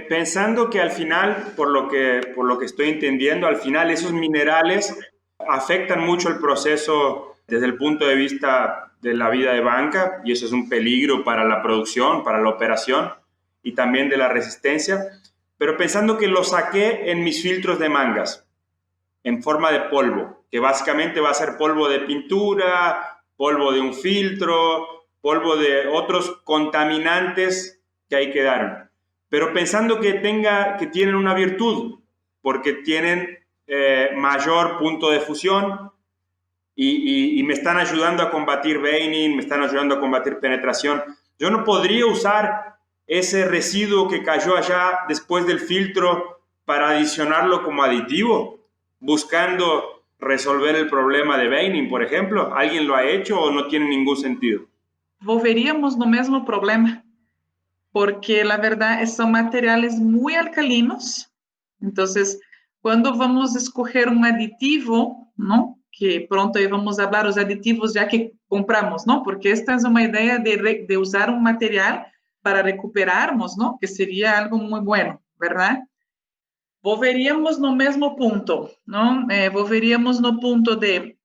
Pensando que al final, por lo que estoy entendiendo, al final esos minerales afectan mucho el proceso desde el punto de vista de la vida de banca, y eso es un peligro para la producción, para la operación y también de la resistencia. Pero pensando que lo saqué en mis filtros de mangas, en forma de polvo, que básicamente va a ser polvo de pintura, polvo de un filtro, polvo de otros contaminantes que ahí quedaron. Pero pensando que tienen una virtud, porque tienen mayor punto de fusión y me están ayudando a combatir veining, me están ayudando a combatir penetración. Yo no podría usar ese residuo que cayó allá después del filtro para adicionarlo como aditivo, buscando resolver el problema de veining, por ejemplo. ¿Alguien lo ha hecho o no tiene ningún sentido? Volveríamos no mesmo problema, porque la verdad son materiales muy alcalinos. Entonces, cuando vamos a escoger un aditivo, ¿no? Que pronto ahí vamos a hablar los aditivos ya que compramos, ¿no? Porque esta es una idea de usar un material para recuperarmos, ¿no? Que sería algo muy bueno, ¿verdad? Volveríamos no mesmo ponto, não? Volveríamos no ponto de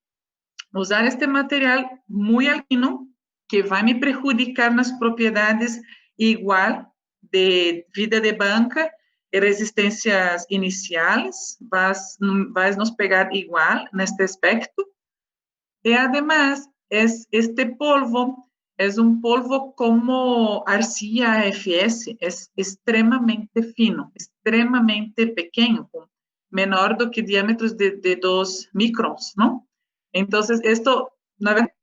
usar este material muito alcalino, que vai me prejudicar nas propriedades igual de vida de banca e resistências iniciais, vai nos pegar igual neste aspecto. E, además, este polvo é polvo como arcilla AFS, é extremamente fino, extremamente pequeno, menor do que diâmetros de 2 microns, não? Então, esto, na verdade,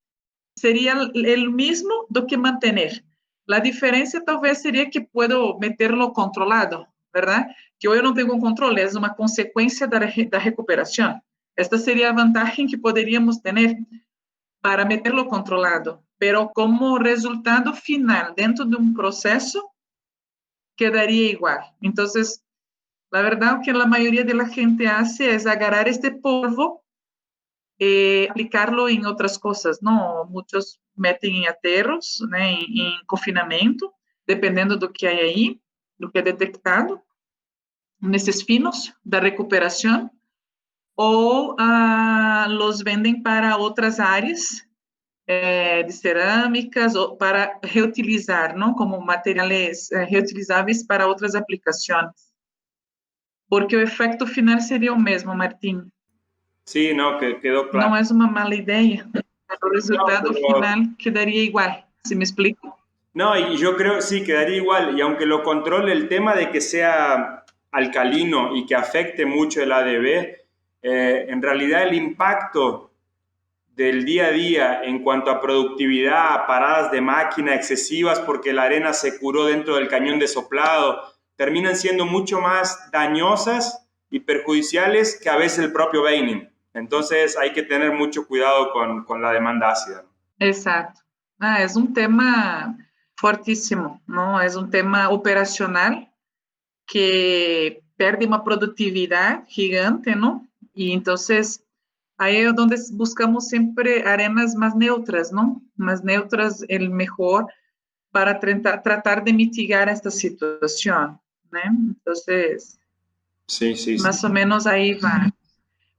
seria o mesmo do que manter. A diferença talvez seria que puedo meterlo controlado, ¿verdad? Que hoje eu não tenho controle, é uma consequência da recuperação. Esta seria a vantagem que poderíamos ter para meterlo controlado, pero como resultado final, dentro de un proceso, quedaría igual. Entonces, la verdad que la mayoría de la gente hace es agarrar este polvo y aplicarlo en otras cosas, ¿no? Muchos meten en aterros, ¿no? En confinamiento, dependiendo do que hay ahí, lo que é detectado, nesses finos da recuperação, ou los vendem para outras áreas, de cerâmicas, ou para reutilizar, não? Como materiais reutilizáveis para outras aplicações. Porque o efeito final seria o mesmo, Martín. Sí, no, que quedó claro. Não é uma mala ideia. O resultado No, pero... final quedaría igual. ¿Sí me explico? No, y yo creo, sí, quedaría igual. Y aunque lo controle el tema de que sea alcalino y que afecte mucho el ADB, en realidad el impacto del día a día en cuanto a productividad, paradas de máquina excesivas porque la arena se curó dentro del cañón de soplado, terminan siendo mucho más dañosas y perjudiciales que a veces el propio veining. Entonces hay que tener mucho cuidado con la demanda ácida. Exacto. Es un tema fortíssimo, não? É um tema operacional que perde uma produtividade gigante, não? E então, aí é onde buscamos sempre arenas mais neutras, não? Mais neutras é melhor para tratar de mitigar esta situação, né? Então, sí, mais ou menos aí vai.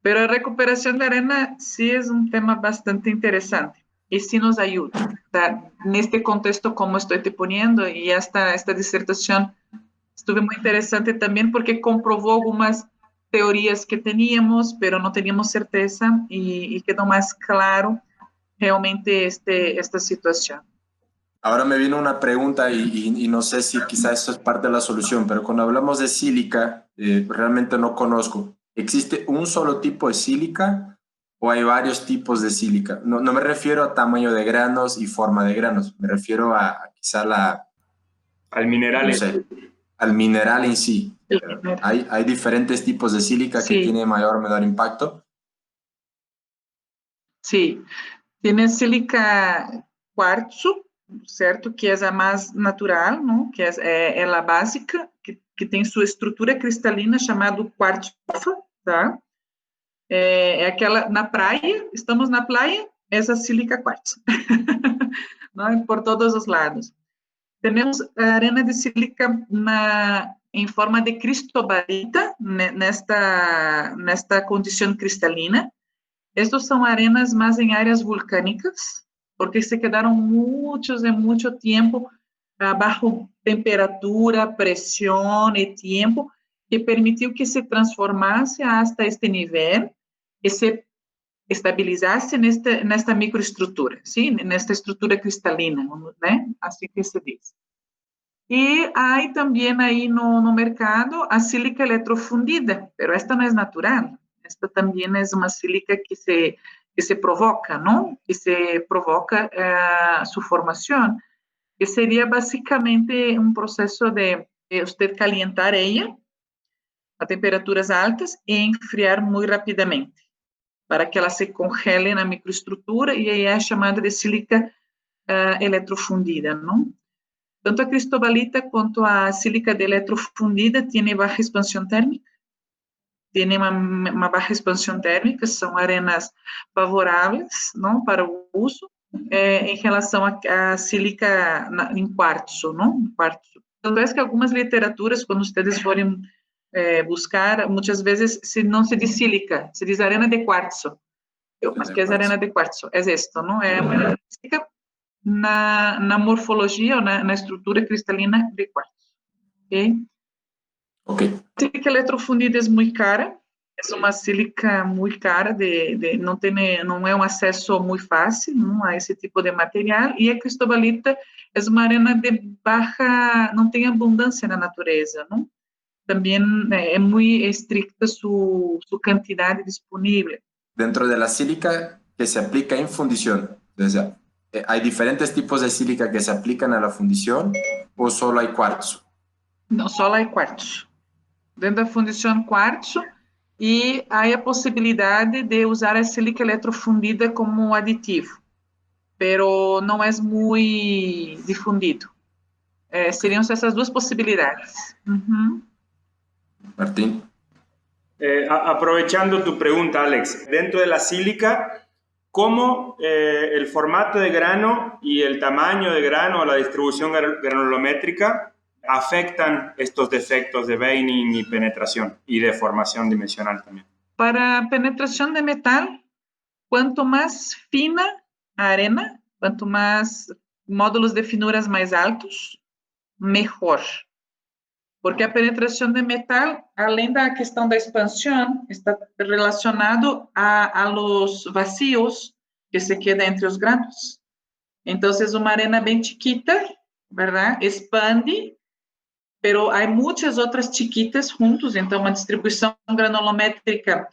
Pero a recuperação da arena sí é um tema bastante interessante e sí nos ajuda, tá? Neste contexto como estou te poniendo, e esta dissertação estuvo muito interessante também porque comprovou algumas teorias que teníamos, pero não teníamos certeza e quedou mais claro realmente esta situação. Ahora me viene una pregunta y no sé si quizá eso es parte de la solución, pero cuando hablamos de sílica, realmente no conozco. ¿Existe un solo tipo de sílica o hay varios tipos de sílica? No me refiero a tamaño de granos y forma de granos, me refiero a quizá al mineral. No sé, al mineral en sí. ¿Hay diferentes tipos de sílica que tienen mayor o menor impacto? Sí, tiene sílica cuarzo, certo? Que é a mais natural, não? Que é a básica, que tem sua estrutura cristalina chamada quartzo, tá? É aquela na praia, estamos na praia, essa sílica quartzo, não? Por todos os lados. Temos arena de sílica em forma de cristobalita, nesta condição cristalina. Estas são arenas mais em áreas vulcânicas, porque se quedaram muito tempo a baixo temperatura, pressão e tempo, que permitiu que se transformasse hasta este nível e se estabilizasse nesta microestrutura, sim, nesta estrutura cristalina, né? Assim que se diz. E há também aí no mercado a sílica eletrofundida, pero esta não é natural. Esta também é uma sílica que se provoca, não? Que se provoca sua formação, que seria basicamente um processo de você calentar ela a temperaturas altas e enfriar muito rapidamente, para que ela se congele na microestrutura, e aí é chamada de sílica eletrofundida, não? Tanto a cristobalita quanto a sílica de eletrofundida têm baixa expansão térmica, têm uma baixa expansão térmica, são arenas favoráveis, não, para o uso, em relação à sílica em quartzo, não? Quartzo. Tanto é que algumas literaturas, quando vocês forem buscar, muitas vezes não se diz sílica, se diz arena de quartzo. Mas que é arena de quartzo? É isto, não? É uma sílica na morfologia ou na estrutura cristalina de quartzo. Ok? A sílica eletrofundida é muito cara, é uma sílica muito cara, não é um acesso muito fácil, não, a esse tipo de material, e a cristobalita é uma arena de baixa, não tem abundância na natureza, não? Também é muito estricta sua quantidade disponível. Dentro de la sílica que se aplica en fundición, o sea, ¿hay diferentes tipos de sílica que se aplican a la fundición o solo hay cuarzo? Não, só hay quartzo. Dentro da fundição quartzo, e há a possibilidade de usar a sílica eletrofundida como aditivo, pero não é muito difundido. Seriam essas duas possibilidades. Martín. Aprovechando tu pregunta, Alex, dentro de la sílica, ¿cómo el formato de grano y el tamaño de grano o la distribución granulométrica afectan estos defectos de veining y penetración y deformación dimensional también? Para penetración de metal, cuanto más fina a arena, quanto mais módulos de finuras mais altos, melhor. Porque a penetração de metal, além da questão da expansão, está relacionado a los vacíos que se quedam entre os granos. Então, é uma arena bem chiquita, verdade? Expande, pero há muitas outras chiquitas juntos, então uma distribuição granulométrica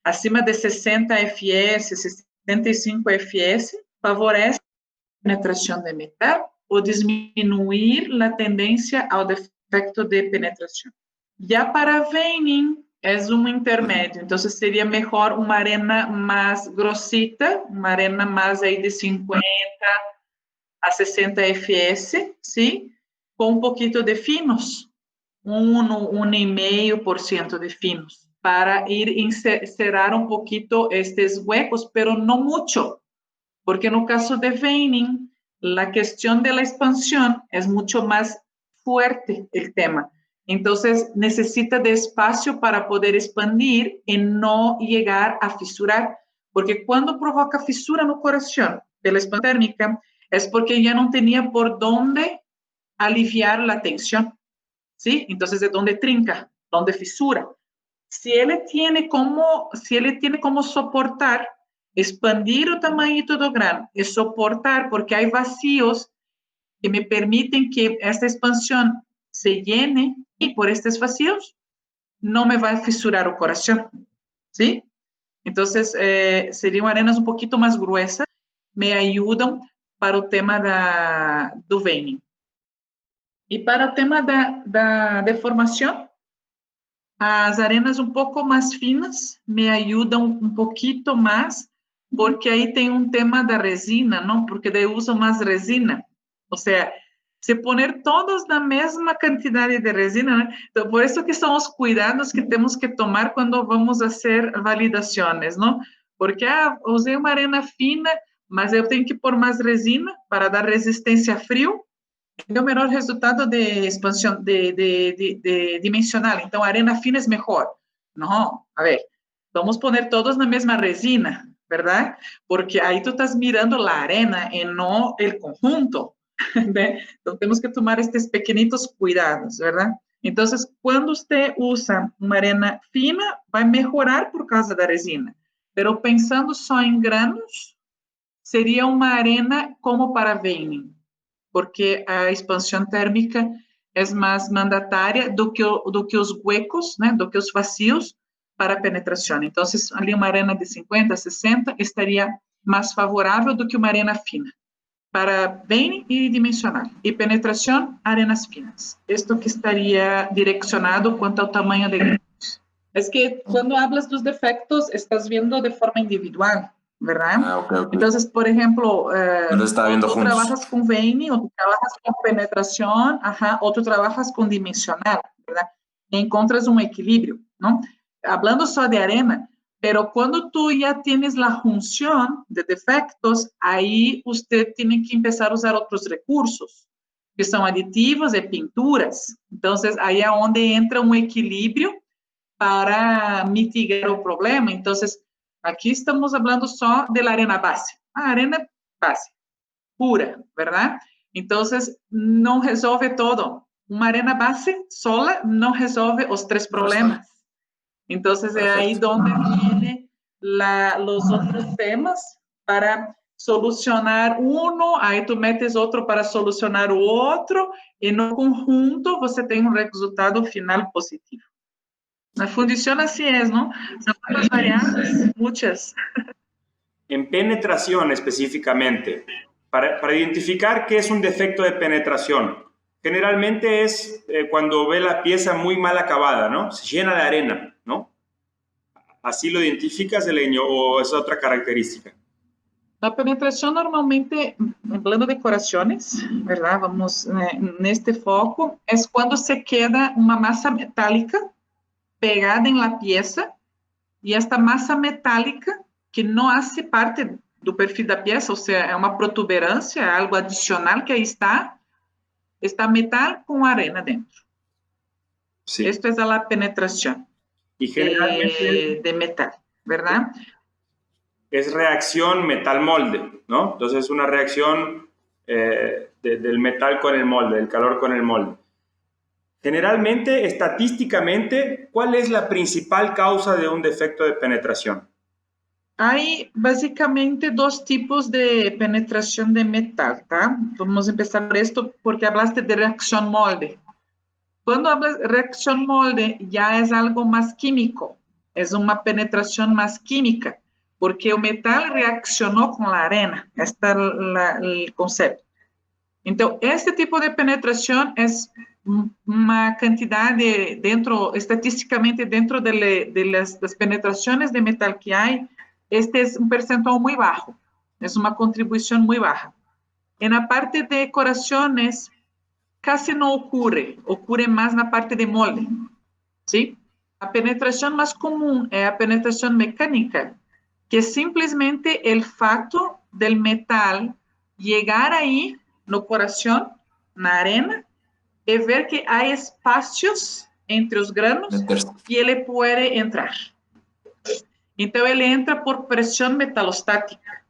acima de 60 fs, 75 fs, favorece a penetração de metal ou diminuir a tendência ao defecto de penetração. Já para veining, é um intermédio, então seria melhor uma arena mais grossita, uma arena mais aí de 50 a 60 fs, sim? Com um pouquinho de finos, 1,5% de finos, para ir encerrar um pouquinho estes huecos, pero não muito, porque no caso de veining, a questão da expansão é muito mais fuerte o tema. Então, necessita de espaço para poder expandir e não chegar a fissurar, porque quando provoca fissura no coração pela expansão térmica, é porque já não tinha por onde aliviar a tensão, ¿sí? Então, é onde trinca, onde fissura. Se ele tem como suportar, expandir o tamanho do grano e suportar, porque há vacíos que me permitem que esta expansão se llene, e por estes vacíos não me vai fissurar o coração, ¿sí? Então, seriam arenas um pouquinho mais gruesas, me ajudam para o tema do veining. E para o tema da deformação, as arenas um pouco mais finas me ajudam um pouquinho mais, porque aí tem um tema da resina, não? Porque daí eu uso mais resina. Ou seja, se poner todos na mesma quantidade de resina, né? Então, por isso que são os cuidados que temos que tomar quando vamos fazer validações, não? Porque, usei uma arena fina, mas eu tenho que pôr mais resina para dar resistência a frio, é o melhor resultado de expansão, de dimensional. Então, a arena fina é melhor. Não, a ver, vamos poner todos na mesma resina, ¿verdad? Porque aí tu estás mirando a arena e não o conjunto, né? Então, temos que tomar estes pequenitos cuidados, ¿verdad? Então, quando você usa uma arena fina, vai melhorar por causa da resina. Pero pensando só em granos, seria uma arena como para veining, porque a expansão térmica é mais mandatária do que os huecos, né, do que os vacios para a penetração. Então, ali uma arena de 50, 60 estaria mais favorável do que uma arena fina para veining e dimensional. E penetração, arenas finas. Isto que estaria direcionado quanto ao tamanho de granos. É que quando hablas dos defectos, estás vendo de forma individual, ¿verdad? Ah, okay. Entonces, por ejemplo, tú trabajas con veining, o tú trabajas con penetración, o tú trabajas con dimensional, ¿verdad? Encontras un equilibrio, ¿no? Hablando só de arena, pero cuando tú ya tienes la junción de defectos, ahí usted tiene que empezar a usar otros recursos, que son aditivos y pinturas. Entonces, ahí es donde entra un equilibrio para mitigar o problema. Entonces, aqui estamos falando só da arena base. A arena base, pura, ¿verdad? Então, não resolve todo. Uma arena base sola não resolve os 3 problemas. Então, é aí onde vêm os outros temas para solucionar aí tu metes outro para solucionar o outro, e no conjunto você tem resultado final positivo. La fundición así es, ¿no? Son muchas variables, muchas. En penetración específicamente, para identificar qué es un defecto de penetración, generalmente es cuando ve la pieza muy mal acabada, ¿no? Se llena de arena, ¿no? ¿Así lo identificas, Elenio, o es otra característica? La penetración normalmente, hablando de decoraciones, ¿verdad? Vamos en este foco, es cuando se queda una masa metálica pegada en la pieza, y esta masa metálica que não hace parte do perfil da peça, ou seja, é uma protuberância, algo adicional que aí está metal com arena dentro. Sí. Esto es la penetración de metal, ¿verdad? Es reacción metal-molde, ¿no? Entonces es una reacción del metal con el molde, del calor con el molde. Generalmente, estadísticamente, ¿cuál es la principal causa de un defecto de penetración? Hay básicamente 2 tipos de penetración de metal, ¿tá? Vamos a empezar por esto porque hablaste de reacción molde. Cuando hablas de reacción molde, ya es algo más químico, es una penetración más química, porque el metal reaccionó con la arena, este es el concepto. Entonces, este tipo de penetración es uma quantidade estatisticamente dentro de las penetrações de metal que há, este é um percentual muito baixo, é uma contribuição muito baixa. E na parte de decorações, casi não ocorre mais na parte de molde, ¿sí? A penetração mais comum é a penetração mecânica, que é simplesmente o fato del metal chegar aí no coração, na arena, e ver que há espaços entre os granos e ele pode entrar. Então, ele entra por pressão metalostática.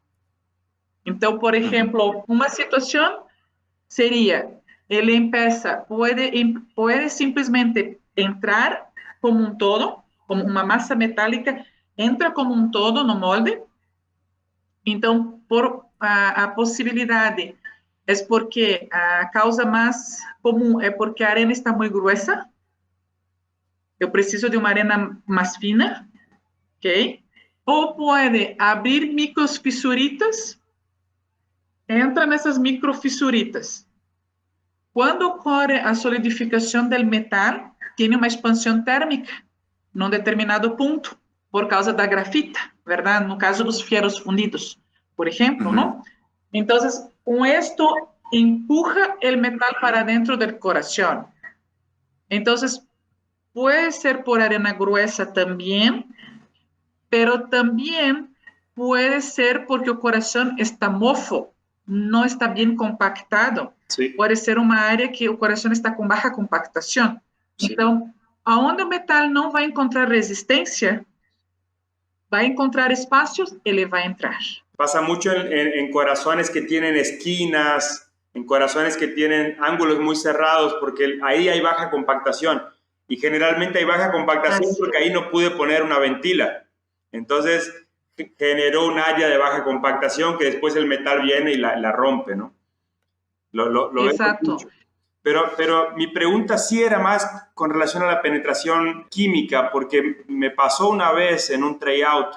Então, por exemplo, uma situação seria, ele pode simplesmente entrar como todo, como uma massa metálica, entra como todo no molde. Então, por a possibilidade é porque a causa mais comum é porque a arena está muito gruesa. Eu preciso de uma arena mais fina, ok? Ou pode abrir micros fissuritas, entra nessas micro fissuritas. Quando ocorre a solidificação do metal, tem uma expansão térmica num determinado ponto, por causa da grafita, verdade? No caso dos fierros fundidos, por exemplo, não? Então, com isto, empuja o metal para dentro do coração. Então, pode ser por arena gruesa também, pero também pode ser porque o coração está mofo, não está bem compactado, Sí, pode ser uma área que o coração está com baixa compactação. sí. Então, aonde o metal não vai encontrar resistência, vai encontrar espaços, ele vai entrar. Pasa mucho en corazones que tienen esquinas, en corazones que tienen ángulos muy cerrados, porque ahí hay baja compactación. Y generalmente hay baja compactación Así. porque ahí no pude poner una ventila. Entonces generó un área de baja compactación que después el metal viene y la rompe, ¿no? Lo vemos Exato. mucho. Pero mi pregunta sí era más con relación a la penetración química, porque me pasó una vez en un tryout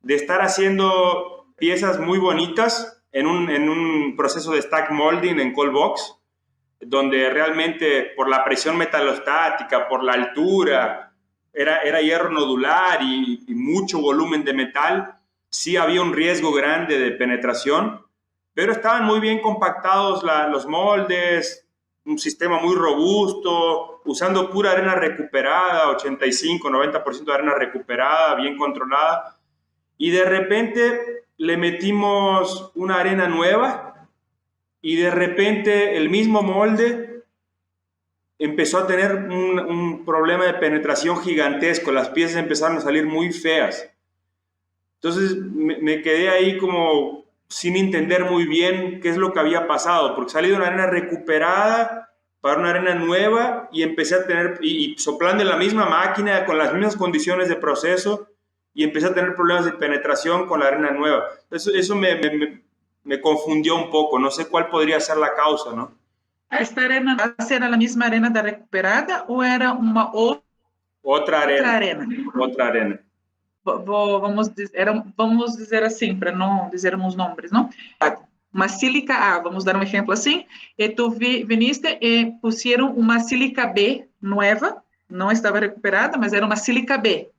de estar haciendo piezas muy bonitas en un proceso de stack molding en cold box, donde realmente por la presión metalostática, por la altura, era hierro nodular y mucho volumen de metal, sí había un riesgo grande de penetración, pero estaban muy bien compactados los moldes, un sistema muy robusto, usando pura arena recuperada, 85-90% de arena recuperada, bien controlada, y de repente le metimos una arena nueva y de repente el mismo molde empezó a tener un problema de penetración gigantesco, las piezas empezaron a salir muy feas. Entonces me quedé ahí como sin entender muy bien qué es lo que había pasado, porque salí de una arena recuperada para una arena nueva y empecé a tener, y soplando en la misma máquina, con las mismas condiciones de proceso, y empecé a tener problemas de penetración con la arena nueva. Eso me confundió un poco, no sé cuál podría ser la causa, ¿no? Esta arena era a mesma arena da recuperada ou era uma Otra arena, arena? otra arena. Vamos dizer assim, para não dizermos nomes, não? Uma sílica A, vamos dar um exemplo assim, e tu viniste e puseram uma sílica B nova, não estava recuperada, mas era uma sílica B.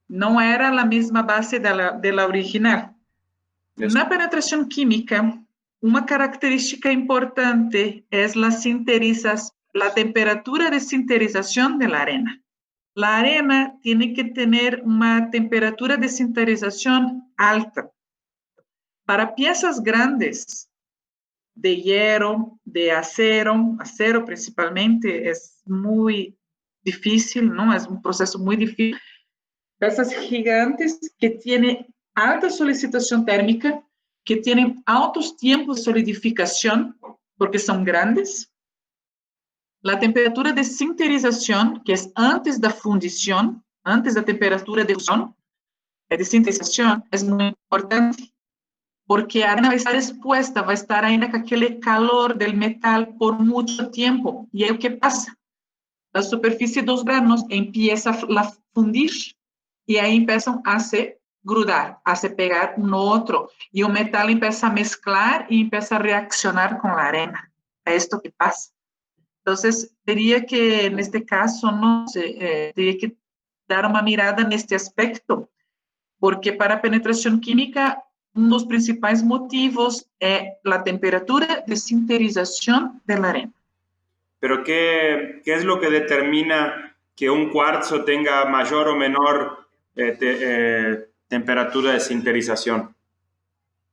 Não era a mesma base da original. Eso. Na penetração química, uma característica importante é a temperatura de sinterização da arena. La arena tiene que tener una temperatura de sinterización alta. Para piezas grandes de hierro, de acero principalmente, es muy difícil, ¿no? Es un proceso muy difícil. Piezas gigantes que tienen alta solicitación térmica, que tienen altos tiempos de solidificación, porque son grandes. La temperatura de sinterización, que es antes da fundición, antes da temperatura de fusión, de sinterización, es muy importante, porque a arena vai estar expuesta, vai estar ainda com aquele calor del metal por muito tempo. E aí o que passa? A superfície dos granos empieza a fundir, e aí empiezam a se grudar, a se pegar um no outro, e o metal empieza a mezclar e empieza a reaccionar com a arena. É isto que passa. Entonces, diría que en este caso, no sé, diría que dar una mirada en este aspecto, porque para penetración química, uno de los principales motivos es la temperatura de sinterización de la arena. Pero ¿qué es lo que determina que un cuarzo tenga mayor o menor temperatura de sinterización?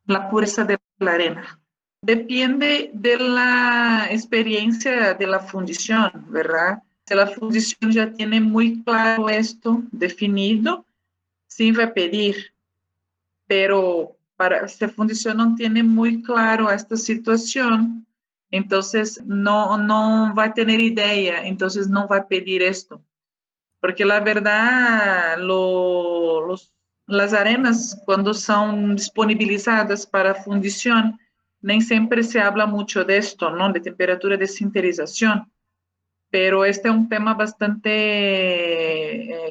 La pureza de la arena. Depende de la experiencia de la fundición, ¿verdad? Si la fundición ya tiene muy claro esto definido, sí va a pedir, pero si la fundición no tiene muy claro esta situación, entonces no va a tener idea, entonces no va a pedir esto. Porque la verdad, las arenas, cuando son disponibilizadas para fundición, nem sempre se habla mucho de esto, ¿no? De temperatura de sinterización, pero este es un tema bastante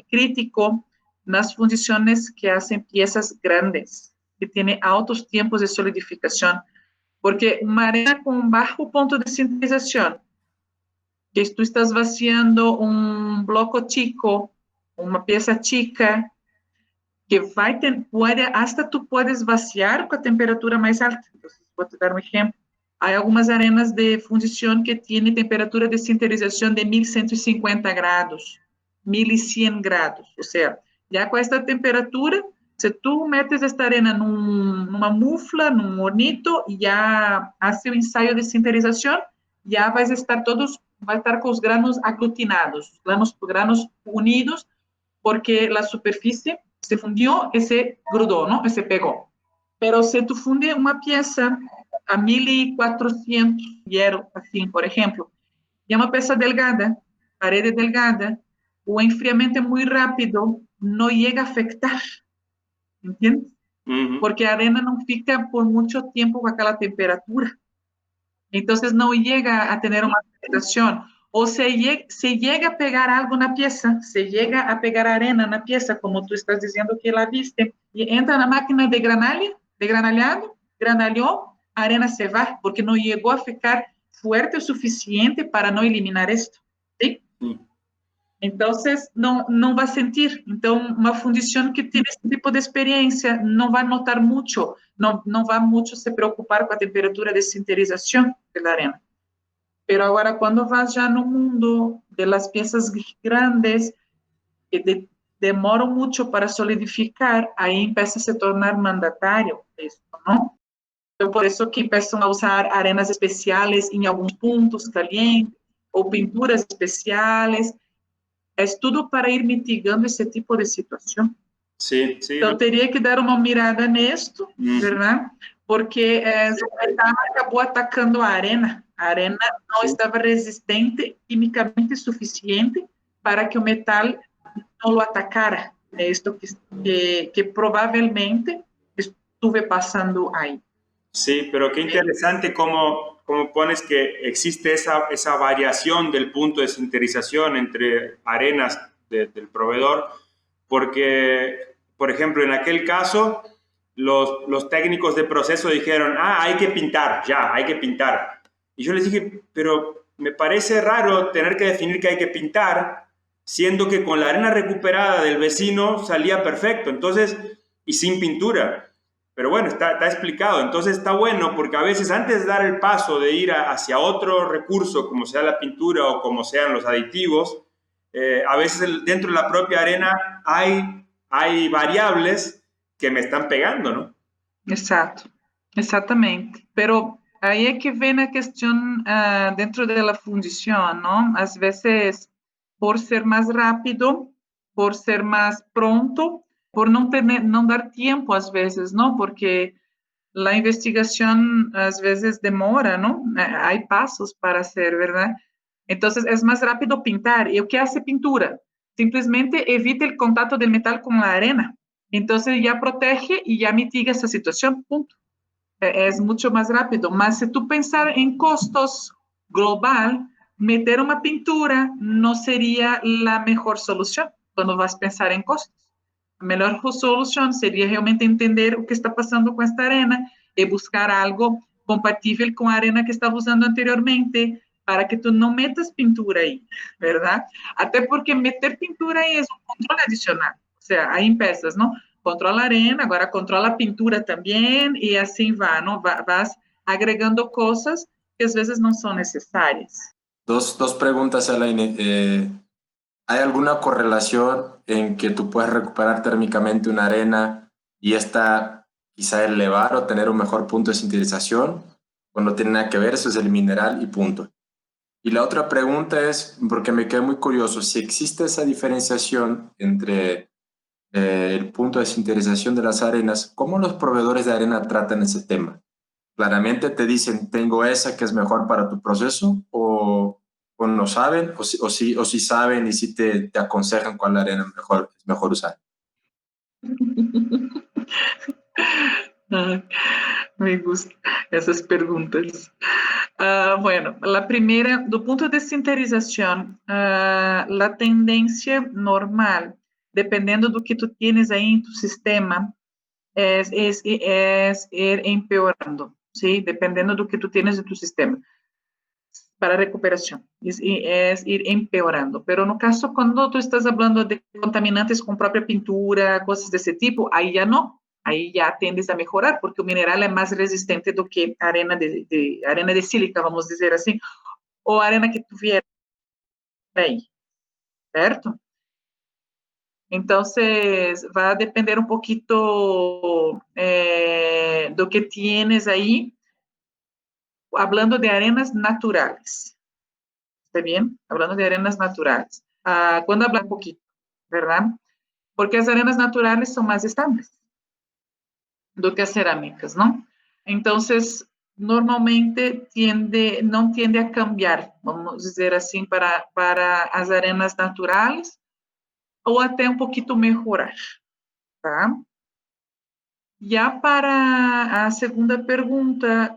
crítico en las fundiciones que hacen piezas grandes, que tienen altos tiempos de solidificación, porque una arena con bajo punto de sinterización, que tú estás vaciando un bloco chico, una pieza chica, que hasta tú puedes vaciar con a temperatura más alta. Entonces, voy a dar un ejemplo. Hay algunas arenas de fundición que tienen temperatura de sinterización de 1150 grados, 1100 grados. O sea, ya con esta temperatura, Se tú metes esta arena numa mufla, num hornito, e já hace o ensaio de sinterização, já vai estar com os granos aglutinados, granos unidos, porque a superfície se fundiu e se grudou, não? E se pegou. Pero se tu funde uma peça a 1400 hierro, assim, por exemplo, e é uma peça delgada, parede delgada, o enfriamento é muito rápido, não chega a afetar, entende? Porque a arena não fica por muito tempo com aquela temperatura. Então, não chega a ter uma afectação. Ou se chega a pegar algo na peça, se chega a pegar arena na peça, como tu estás dizendo que ela viste, e entra na máquina de granalhado, granalhou, a arena se vai, porque não chegou a ficar forte o suficiente para não eliminar isto. ¿Sí? Então, não vai sentir. Então, uma fundição que tem esse tipo de experiência não vai notar muito, não vai muito se preocupar com a temperatura de sinterização da arena. Pero agora, quando vas já no mundo das peças grandes, que demoram muito para solidificar, aí começa a se tornar mandatário isso, não? Então, por isso que começam a usar arenas especiais em alguns pontos calientes, ou pinturas especiais. É tudo para ir mitigando esse tipo de situação. Sí, sí. Então, teria que dar uma mirada nisto, verdade? Porque o metal acabou atacando a arena. A arena não estava resistente quimicamente suficiente para que o metal não o atacara. É isto que provavelmente estuve passando aí. Sí, pero qué interesante cómo pones que existe esa variación del punto de sinterización entre arenas del proveedor, porque, por ejemplo, en aquel caso, los técnicos de proceso dijeron, hay que pintar, ya, hay que pintar. Y yo les dije, pero me parece raro tener que definir que hay que pintar, siendo que con la arena recuperada del vecino salía perfecto, entonces, y sin pintura. Pero bueno, está explicado. Entonces está bueno porque a veces antes de dar el paso de ir hacia otro recurso, como sea la pintura o como sean los aditivos, a veces dentro de la propia arena hay variables que me están pegando, ¿no? Exato, exatamente. Pero aí é que vem a questão dentro da fundição, não? Às vezes, por ser mais rápido, por ser mais pronto, por não dar tempo às vezes, não? Porque a investigação às vezes demora, não? Há passos para ser, verdade? Então, é mais rápido pintar. E o que hace pintura? Simplesmente evita o contato do metal com a arena. Então, já protege e já mitiga essa situação, ponto. É muito mais rápido. Mas se tu pensar em custos global, meter uma pintura não seria a melhor solução quando vas pensar em custos. A melhor solução seria realmente entender o que está passando com esta arena e buscar algo compatível com a arena que estava usando anteriormente, para que tu não metas pintura aí, verdade? Até porque meter pintura aí é um controle adicional. Ou seja, aí em peças, não? Controla a arena, agora controla a pintura também, e assim vai, não? Vas agregando coisas que às vezes não são necessárias. Dos preguntas, Elaine. ¿Hay alguna correlación en que tú puedes recuperar térmicamente una arena y esta quizá elevar o tener un mejor punto de sintetización? ¿O no tiene nada que ver? Eso es el mineral y punto. Y la otra pregunta es, porque me quedé muy curioso, si existe esa diferenciación entre el punto de sintetización de las arenas, ¿cómo los proveedores de arena tratan ese tema? ¿Claramente te dicen, tengo esa que es mejor para tu proceso? ¿O no saben? ¿O sí saben y sí te aconsejan cuál arena es mejor usar? Me gustam essas perguntas. Bueno, a primeira, do ponto de sinterização, a tendência normal, dependendo do que tu tienes aí em tu sistema, é ir empeorando, ¿sí? Dependendo do que tu tienes em tu sistema, para recuperação, é ir empeorando. Pero no caso, quando tu estás falando de contaminantes com própria pintura, coisas desse tipo, aí já não. Aí já tendes a melhorar, porque o mineral é mais resistente do que arena de sílica, vamos dizer assim, ou arena que tu vier aí, certo? Entonces, va a depender un poquito do que tienes ahí, hablando de arenas naturales. ¿Está bien? Hablando de arenas naturales. Cuando habla un poquito, ¿verdad? Porque as arenas naturais são mais estáveis do que as cerâmicas, não? Então, normalmente não tende a cambiar, vamos dizer assim, para as arenas naturais, ou até um pouquinho melhorar, tá? Já para a segunda pergunta,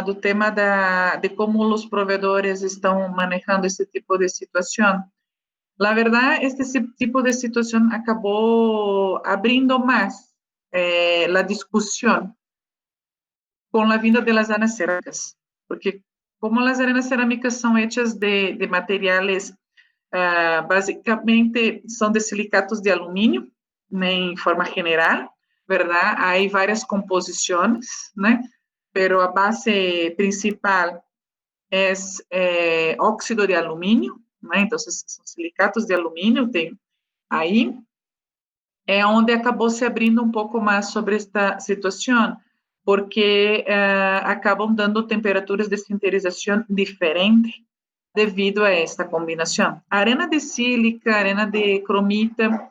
do tema de como os provedores estão manejando esse tipo de situação, la verdad, este tipo de situación acabó abriendo más la discusión con la vinda de las arenas cerámicas, porque como las arenas cerámicas son hechas de materiales, básicamente son de silicatos de aluminio, en forma general, ¿verdad? Hay varias composiciones, ¿no? Pero a base principal es óxido de aluminio, né? Então, são silicatos de alumínio, tem aí, é onde acabou se abrindo um pouco mais sobre esta situação, porque acabam dando temperaturas de sinterização diferentes devido a esta combinação. A arena de sílica, arena de cromita,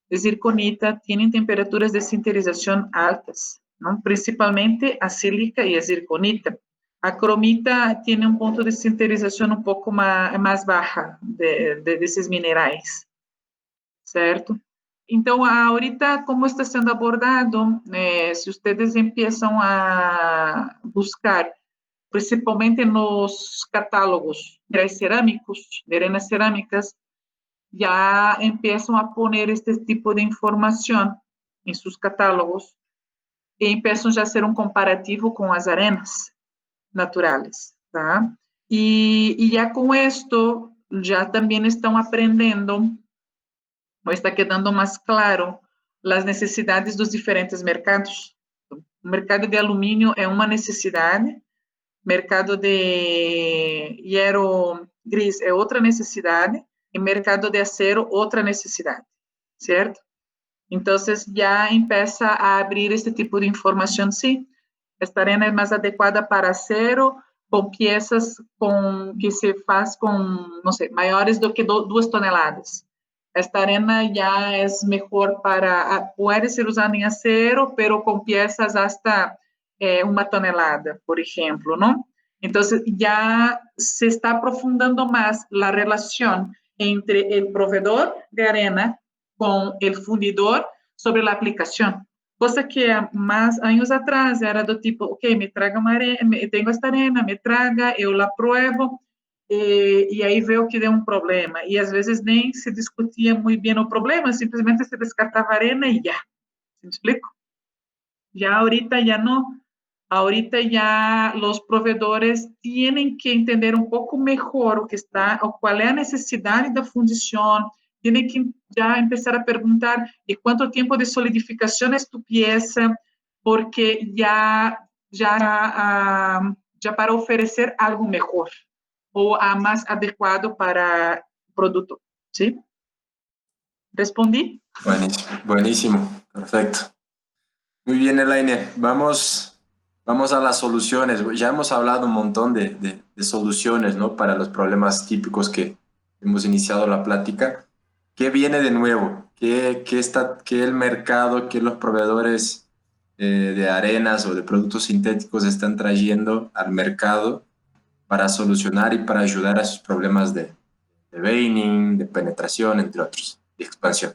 de zirconita, têm temperaturas de sinterização altas, não? Principalmente a sílica e a zirconita. A cromita tem um ponto de sinterização um pouco mais baixa desses minerais, certo? Então, ahorita, como está sendo abordado, se vocês empiezam a buscar, principalmente nos catálogos de cerâmicos, de arenas cerâmicas, já empiezam a poner este tipo de informação em seus catálogos e empiezam já a ser um comparativo com as arenas naturales, tá? E já com isto, já também estão aprendendo, ou está quedando mais claro, as necessidades dos diferentes mercados. O mercado de alumínio é uma necessidade, mercado de hierro gris é outra necessidade, e mercado de acero, outra necessidade, certo? Então, já começa a abrir esse tipo de informação, sim. Esta arena é mais adequada para acero, com peças que se faz com, não sei, maiores do que 2 toneladas. Esta arena já é melhor pode ser usada em acero, mas com peças hasta 1 tonelada, por exemplo, não? Então, já se está aprofundando mais a relação entre o provedor de arena com o fundidor sobre a aplicação. Coisa que mais anos atrás era do tipo, ok, me traga uma arena, tenho esta arena, me traga, eu la pruebo, e aí veio que deu um problema. E às vezes nem se discutia muito bem o problema, simplesmente se descartava a arena e já. ¿Me explico? Já ahorita já não. Ahorita já os provedores têm que entender um pouco melhor o que está, qual é a necessidade da fundição, tem que já começar a perguntar e quanto tempo de solidificação é esta peça, porque já para oferecer algo melhor ou mais adequado para o produto. ¿Sí? ¿Respondí? Buenísimo, buenísimo, perfecto. Muy bien, Elaine. Vamos a las soluciones. Ya hemos hablado un montón de soluciones, ¿no? Para los problemas típicos que hemos iniciado la plática. ¿Qué viene de nuevo? ¿Qué el mercado, qué los proveedores de arenas o de productos sintéticos están trayendo al mercado para solucionar y para ayudar a sus problemas de veining, de penetración, entre otros, de expansión?